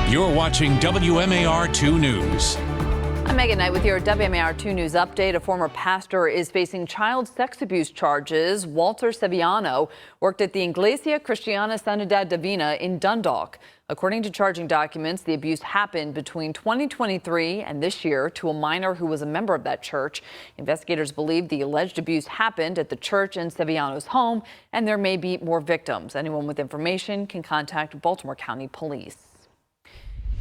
You're watching WMAR 2 News. I'm Megan Knight with your WMAR 2 News update. A former pastor is facing child sex abuse charges. Walter Sevillano worked at the Iglesia Cristiana Sanidad Divina in Dundalk. According to charging documents, the abuse happened between 2023 and this year to a minor who was a member of that church. Investigators believe the alleged abuse happened at the church in Sevillano's home, and there may be more victims. Anyone with information can contact Baltimore County Police.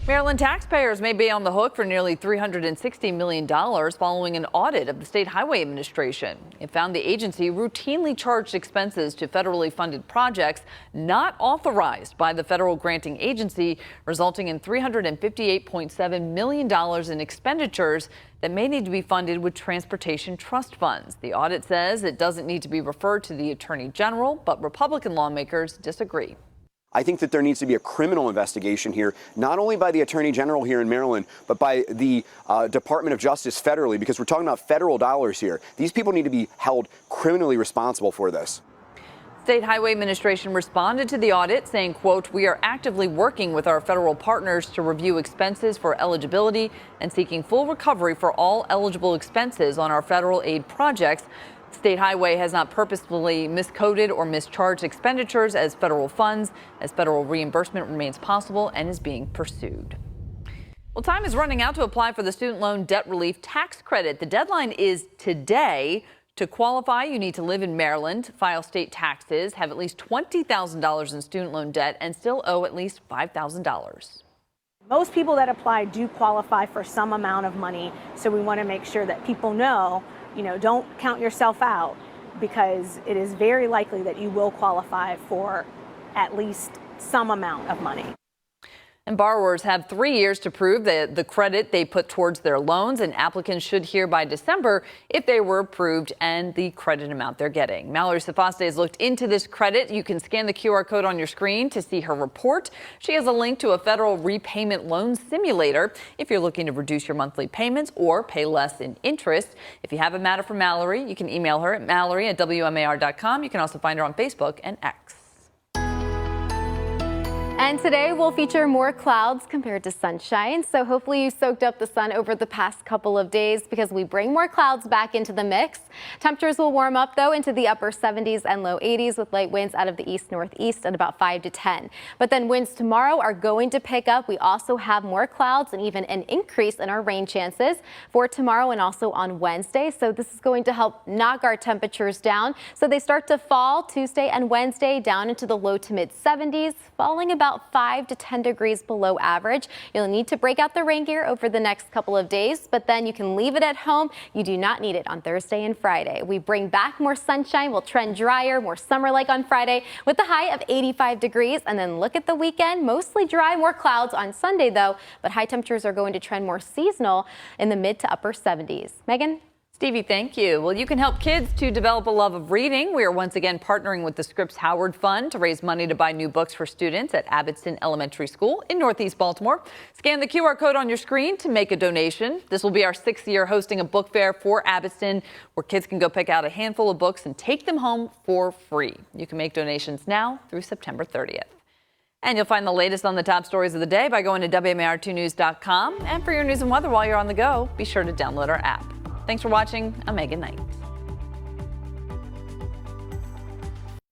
Maryland taxpayers may be on the hook for nearly $360 million following an audit of the State Highway Administration. It found the agency routinely charged expenses to federally funded projects not authorized by the federal granting agency, resulting in $358.7 million in expenditures that may need to be funded with transportation trust funds. The audit says it doesn't need to be referred to the Attorney General, but Republican lawmakers disagree. I think that there needs to be a criminal investigation here, not only by the Attorney General here in Maryland, but by the Department of Justice federally, because we're talking about federal dollars here. These people need to be held criminally responsible for this. State Highway Administration responded to the audit saying, quote, "We are actively working with our federal partners to review expenses for eligibility and seeking full recovery for all eligible expenses on our federal aid projects. State Highway has not purposefully miscoded or mischarged expenditures as federal funds, as federal reimbursement remains possible and is being pursued." Well, time is running out to apply for the student loan debt relief tax credit. The deadline is today. To qualify, you need to live in Maryland, file state taxes, have at least $20,000 in student loan debt, and still owe at least $5,000. Most people that apply do qualify for some amount of money, so we want to make sure that people know, don't count yourself out, because it is very likely that you will qualify for at least some amount of money. And borrowers have 3 years to prove the credit they put towards their loans, and applicants should hear by December if they were approved and the credit amount they're getting. Mallory Safaste has looked into this credit. You can scan the QR code on your screen to see her report. She has a link to a federal repayment loan simulator if you're looking to reduce your monthly payments or pay less in interest. If you have a matter for Mallory, you can email her at mallory@WMAR.com. You can also find her on Facebook and X. And today we'll feature more clouds compared to sunshine. So hopefully you soaked up the sun over the past couple of days, because we bring more clouds back into the mix. Temperatures will warm up though into the upper 70s and low 80s with light winds out of the east northeast at about 5 to 10. But then winds tomorrow are going to pick up. We also have more clouds and even an increase in our rain chances for tomorrow and also on Wednesday. So this is going to help knock our temperatures down. So they start to fall Tuesday and Wednesday down into the low to mid 70s, falling about 5 to 10 degrees below average. You'll need to break out the rain gear over the next couple of days, but then you can leave it at home. You do not need it on Thursday and Friday. We bring back more sunshine. We'll trend drier, more summer-like on Friday with a high of 85 degrees. And then look at the weekend, mostly dry, more clouds on Sunday though, but high temperatures are going to trend more seasonal in the mid to upper 70s. Megan? Stevie, thank you. Well, you can help kids to develop a love of reading. We are once again partnering with the Scripps Howard Fund to raise money to buy new books for students at Abbotston Elementary School in Northeast Baltimore. Scan the QR code on your screen to make a donation. This will be our 6th year hosting a book fair for Abbotston, where kids can go pick out a handful of books and take them home for free. You can make donations now through September 30th. And you'll find the latest on the top stories of the day by going to WMAR2news.com. And for your news and weather while you're on the go, be sure to download our app. Thanks for watching. I'm Megan Knight.